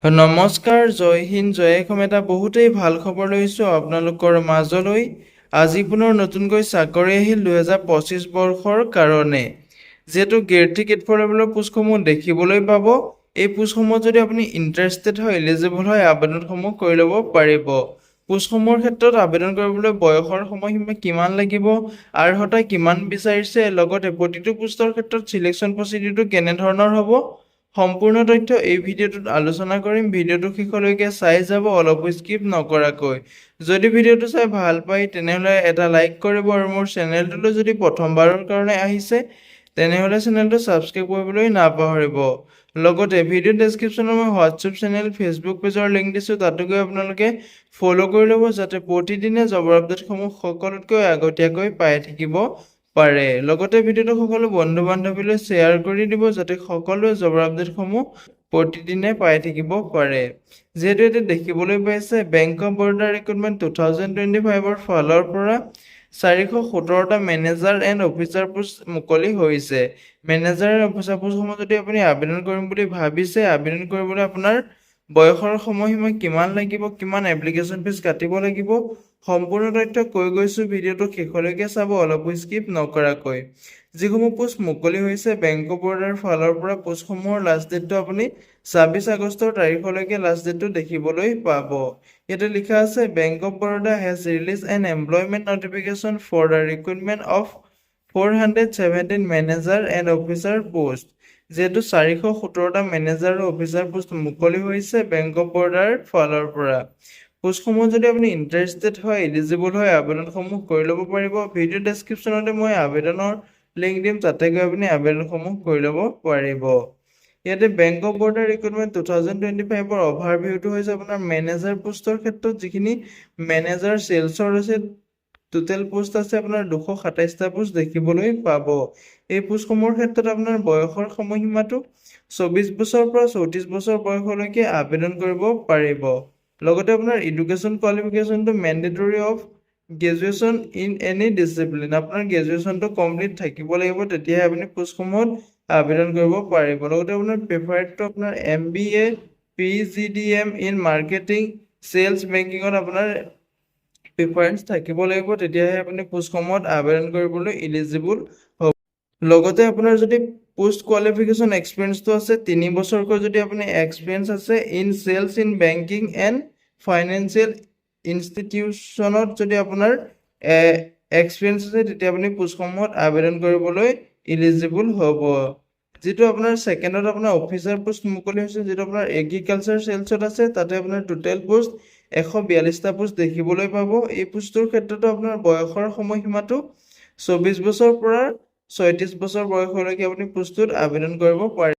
নমস্কাৰ, জয় হিন্দ, জয় অসম। এটা বহুতেই ভাল খবৰ লৈছোঁ আপোনালোকৰ মাজলৈ। আজি পুনৰ নতুনকৈ চাকৰি আহিল 2025 বৰ্ষৰ কাৰণে। যিহেতু গ্ৰেড 3 গ্ৰেড 4 লেভেলৰ পোষ্টসমূহ দেখিবলৈ পাব। এই পোষ্টসমূহত যদি আপুনি ইণ্টাৰেষ্টেড হয়, এলিজিবল হয়, আবেদনসমূহ কৰি ল'ব পাৰিব। পোষ্টসমূহৰ ক্ষেত্ৰত আবেদন কৰিবলৈ বয়সৰ সময়সীমা কিমান লাগিব, অৰ্হতা কিমান বিচাৰিছে, লগতে প্ৰতিটো পোষ্টৰ ক্ষেত্ৰত চিলেকশ্যন প্ৰচিডিউৰটো কেনেধৰণৰ হ'ব, সম্পূৰ্ণ তথ্য এই ভিডিঅ'টোত আলোচনা কৰিম। ভিডিঅ'টো শেষলৈকে চাই যাব, অলপো স্কিপ নকৰাকৈ। যদি ভিডিঅ'টো চাই ভাল পায় তেনেহ'লে এটা লাইক কৰিব, আৰু মোৰ চেনেলটোলৈ যদি প্ৰথমবাৰৰ কাৰণে আহিছে তেনেহ'লে চেনেলটো ছাবস্ক্ৰাইব কৰিবলৈ নাপাহৰিব। লগতে ভিডিঅ' ডেছক্ৰিপশ্যনত মই হোৱাটছএপ চেনেল, ফেচবুক পেজৰ লিংক দিছোঁ, তাতো গৈ আপোনালোকে ফ'ল' কৰি ল'ব, যাতে প্ৰতিদিনে জবৰ আপডেটসমূহ সকলোতকৈ আগতীয়াকৈ পাই থাকিব পাৰে। লগতে ভিডিঅ'টো সকলো বন্ধু-বান্ধৱীলৈ শ্বেয়াৰ কৰি দিব, যাতে সকলোৱে জবৰ আপডেটসমূহ প্ৰতিদিনে পাই থাকিব পাৰে। যিহেতু এতিয়া দেখিবলৈ পাইছে, বেংক অৱ বৰোদা ৰিক্ৰুটমেণ্ট 2025ৰ ফালৰ পৰা 417টা মেনেজাৰ এণ্ড অফিচাৰ পোষ্ট মুকলি হৈছে। মেনেজাৰ এণ্ড অফিচাৰ পোষ্টসমূহ যদি আপুনি আবেদন কৰিম বুলি ভাবিছে, আবেদন কৰিবলৈ আপোনাৰ বয়সৰ সময়সীমা কিমান লাগিব, কিমান এপ্লিকেশ্যন ফিজ কাটিব লাগিব, সম্পূৰ্ণ তথ্য কৈ গৈছোঁ। ভিডিঅ'টো শেষলৈকে চাব, অলপো স্কিপ নকৰাকৈ। যিসমূহ পোষ্ট মুকলি হৈছে বেংক অৱ বৰোদাৰ ফালৰ পৰা, পোষ্টসমূহৰ লাষ্ট ডেটটো আপুনি 26 আগষ্টৰ তাৰিখলৈকে লাষ্ট ডেটটো দেখিবলৈ পাব। ইয়াতে লিখা আছে, bank of Baroda has release an employment notification for the recruitment of 417 manager and officer post. যিহেতু 417টা মেনেজাৰ আৰু অফিচাৰ পোষ্ট মুকলি হৈছে বেংক অৱ বৰোদাৰ ফালৰ পৰা। পোষ্টসমূহ যদি আপুনি ইণ্টাৰেষ্টেড হয়, এলিজিবল হয়, আবেদনসমূহ কৰি ল'ব পাৰিব। ভিডিঅ' ডেছক্ৰিপশ্যনতে মই আবেদনৰ লিংক দিম, তাতে গৈ আপুনি আবেদনসমূহ কৰি ল'ব পাৰিব। ইয়াতে বেংক অৱ বৰোদা ৰিক্ৰুটমেণ্ট 2025ৰ অভাৰভিউটো হৈছে আপোনাৰ মেনেজাৰ পোষ্টৰ ক্ষেত্ৰত, যিখিনি মেনেজাৰ চেলছৰ আছে, টোটেল পোষ্ট আছে আপোনাৰ 227টা পোষ্ট দেখিবলৈ পাব। এই পোষ্টসমূহৰ ক্ষেত্ৰত আপোনাৰ বয়সৰ সময়সীমাটো 24 বছৰৰ পৰা 34 বছৰ বয়সলৈকে আবেদন কৰিব পাৰিব। লগতে আপোনাৰ এডুকেশ্যন কোৱালিফিকেশ্যনটো mandatory of graduation in any discipline. আপোনাৰ গ্ৰেজুৱেশ্যনটো কমপ্লিট থাকিব লাগিব, তেতিয়াহে আপুনি পোষ্টসমূহত আবেদন কৰিব পাৰিব। লগতে আপোনাৰ প্ৰেফাৰেডটো আপোনাৰ MBA PGDM in marketing, sales, বেংকিঙত আপোনাৰ প্ৰিফাৰেঞ্চ থাকিব লাগিব, তেতিয়াহে আপুনি পোষ্টসমূহত আবেদন কৰিবলৈ ইলিজিবল হ'ব। লগতে আপোনাৰ যদি পোষ্ট কোৱালিফিকেশ্যন এক্সপিৰিয়েঞ্চটো আছে, 3 বছৰকৈ যদি আপুনি এক্সপিৰিয়েঞ্চ আছে in sales in banking and financial ইনষ্টিটিউশ্যনত যদি আপোনাৰ এক্সপিৰিয়েঞ্চ আছে, তেতিয়া আপুনি পোষ্টসমূহত আবেদন কৰিবলৈ ইলিজিবল হ'ব। যিটো আপোনাৰ ছেকেণ্ডত আপোনাৰ অফিচাৰ পোষ্ট মুকলি হৈছে, যিটো আপোনাৰ এগ্ৰিকালচাৰ চেলছত আছে, তাতে আপোনাৰ টোটেল পোষ্ট 142টা পোষ্ট দেখিবলৈ পাব। এই পোষ্টটোৰ ক্ষেত্ৰতো আপোনাৰ বয়সৰ সময়সীমাটো 24 বছৰৰ পৰা 36 বছৰ বয়সলৈকে আপুনি পোষ্টটোত আবেদন কৰিব পাৰে।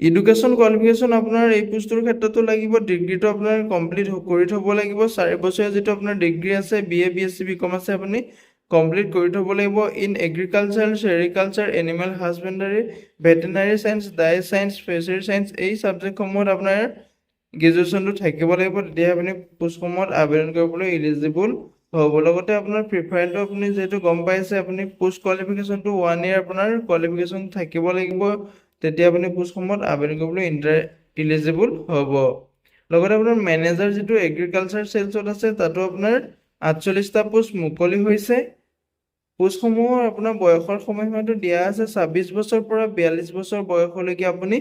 এডুকেশ্যন কোৱালিফিকেশ্যন আপোনাৰ এই পোষ্টটোৰ ক্ষেত্ৰতো লাগিব, ডিগ্ৰীটো আপোনাৰ কমপ্লিট কৰি থ'ব লাগিব। 4 বছৰীয়া যিটো আপোনাৰ ডিগ্ৰী আছে, BA BSc BCom আছে, আপুনি কমপ্লিট কৰি থ'ব লাগিব। In agriculture, sericulture, animal husbandry, veterinary science, dairy science, fishery science, এই ছাবজেক্টসমূহত আপোনাৰ গ্ৰেজুৱেশ্যনটো থাকিব লাগিব, তেতিয়াহে আপুনি পোষ্টসমূহত আবেদন কৰিবলৈ ইলিজিবল হ'ব। লগতে আপোনাৰ প্ৰিফাৰেলটো আপুনি যিহেতু গম পাইছে, আপুনি পোষ্ট কোৱালিফিকেশ্যনটো 1 year আপোনাৰ কোৱালিফিকেশ্যন থাকিব লাগিব, তেতিয়া আপুনি পোষ্টসমূহত আবেদন কৰিবলৈ ইলিজিবল হ'ব। লগতে আপোনাৰ মেনেজাৰ যিটো এগ্ৰিকালচাৰ চেলছত আছে, তাতো আপোনাৰ 48টা পোষ্ট মুকলি হৈছে। পোষ্টসমূহৰ আপোনাৰ বয়সৰ সময়সীমাটো দিয়া আছে 26 বছৰৰ পৰা 42 বছৰ বয়সলৈকে আপুনি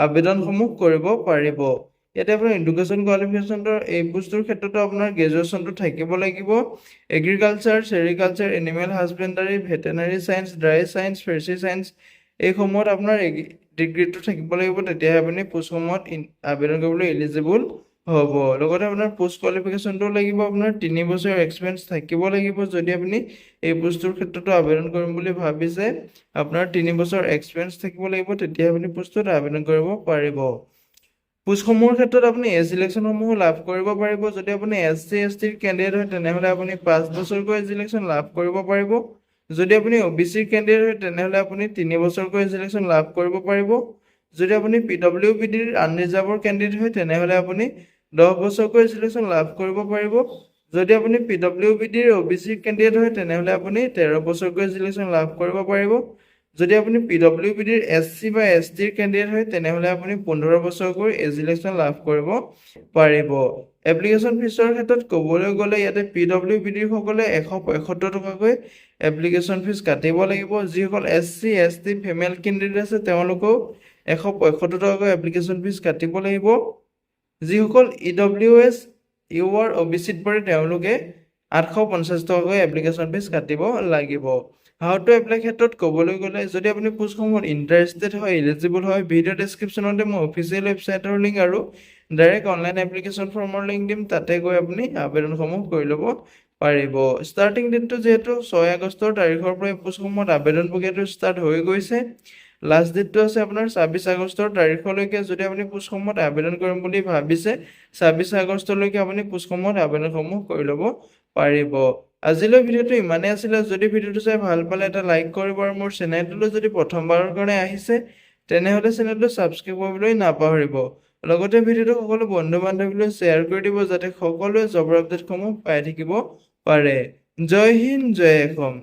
আবেদনসমূহ কৰিব পাৰিব। ইয়াতে আপোনাৰ এডুকেশ্যন কোৱালিফিকেশ্যনৰ এই পোষ্টটোৰ ক্ষেত্ৰতো আপোনাৰ গ্ৰেজুৱেশ্যনটো থাকিব লাগিব। Agriculture, sericulture, animal husbandry, veterinary science, dairy science, fishery science, এইসমূহত আপোনাৰ ডিগ্ৰীটো থাকিব লাগিব, তেতিয়াহে আপুনি পোষ্টসমূহত আবেদন কৰিবলৈ ইলিজিবল হ'ব। লগতে আপোনাৰ পোষ্ট কোৱালিফিকেশ্যনটো লাগিব, আপোনাৰ 3 বছৰ এক্সপিৰিয়েঞ্চ থাকিব লাগিব। যদি আপুনি এই পোষ্টটোৰ ক্ষেত্ৰতো আবেদন কৰিম বুলি ভাবিছে, আপোনাৰ 3 বছৰ এক্সপিৰিয়েঞ্চ থাকিব লাগিব, তেতিয়াহে আপুনি পোষ্টটোত আবেদন কৰিব পাৰিব। পোষ্টসমূহৰ ক্ষেত্ৰত আপুনি ইলেকশ্যনসমূহ লাভ কৰিব পাৰিব। যদি আপুনি SC ST কেণ্ডিডেট হয়, তেনেহ'লে আপুনি 5 বছৰকৈ ইলেকশ্যন লাভ কৰিব পাৰিব। যদি আপুনি OBC কেণ্ডিডেট হয়, তেনেহ'লে আপুনি 3 বছৰকৈ ইলেকশ্যন লাভ কৰিব পাৰিব। যদি আপুনি PWBDৰ আনৰিজাৰ্ভৰ কেণ্ডিডেট হয়, তেনেহ'লে আপুনি 10 বছৰকৈ ইলেকশ্যন লাভ কৰিব পাৰিব। যদি আপুনি PWBDৰ OBC কেণ্ডিডেট হয়, তেনেহ'লে আপুনি 13 বছৰকৈ ইলেকশ্যন লাভ কৰিব পাৰিব। যদি আপুনি PWBDৰ SC বা STৰ কেণ্ডিডেট হয় তেনেহ'লে আপুনি 15 বছৰকৈ এজ ইলেকশ্যন লাভ কৰিব পাৰিব। এপ্লিকেশ্যন ফিছৰ ক্ষেত্ৰত ক'বলৈ গ'লে ইয়াতে PWBDৰ সকলে 175 টকাকৈ এপ্লিকেশ্যন ফিজ কাটিব লাগিব। যিসকল SC ST ফিমেল কেণ্ডিডেট আছে তেওঁলোকেও 175 টকাকৈ এপ্লিকেশ্যন ফিজ কাটিব লাগিব। যিসকল EWS UR OBCত পৰে তেওঁলোকে 850 টকাকৈ এপ্লিকেশ্যন ফিজ কাটিব লাগিব। হাউ টু এপ্লাই ক্ষেত্ৰত ক'বলৈ গ'লে যদি আপুনি পোষ্টসমূহত ইণ্টাৰেষ্টেড হয়, এলিজিবল হয়, ভিডিঅ' ডেছক্ৰিপশ্যনতে মই অফিচিয়েল ৱেবছাইটৰ লিংক আৰু ডাইৰেক্ট অনলাইন এপ্লিকেশ্যন ফৰ্মৰ লিংক দিম, তাতে গৈ আপুনি আবেদনসমূহ কৰি ল'ব পাৰিব। ষ্টাৰ্টিং ডেটটো যিহেতু 6 আগষ্টৰ তাৰিখৰ পৰা এই পোষ্টসমূহত আবেদন প্ৰক্ৰিয়াটো ষ্টাৰ্ট হৈ গৈছে। লাষ্ট ডেটটো আছে আপোনাৰ 26 আগষ্টৰ তাৰিখলৈকে। যদি আপুনি পোষ্টসমূহত আবেদন কৰিম বুলি ভাবিছে 26 আগষ্টলৈকে আপুনি পোষ্টসমূহত আবেদনসমূহ কৰি ল'ব পাৰিব। আজিলৈ ভিডিঅ'টো ইমানেই আছিলে। যদি ভিডিঅ'টো চাই ভাল পালে এটা লাইক কৰিব আৰু মোৰ চেনেলটোলৈ যদি প্ৰথমবাৰৰ কাৰণে আহিছে তেনেহ'লে চেনেলটো ছাবস্ক্ৰাইব কৰিবলৈ নাপাহৰিব। লগতে ভিডিঅ'টো সকলো বন্ধু বান্ধৱীলৈ শ্বেয়াৰ কৰি দিব যাতে সকলোৱে জবৰ আপডেটসমূহ পাই থাকিব পাৰে। জয় হিন্দ, জয় অসম।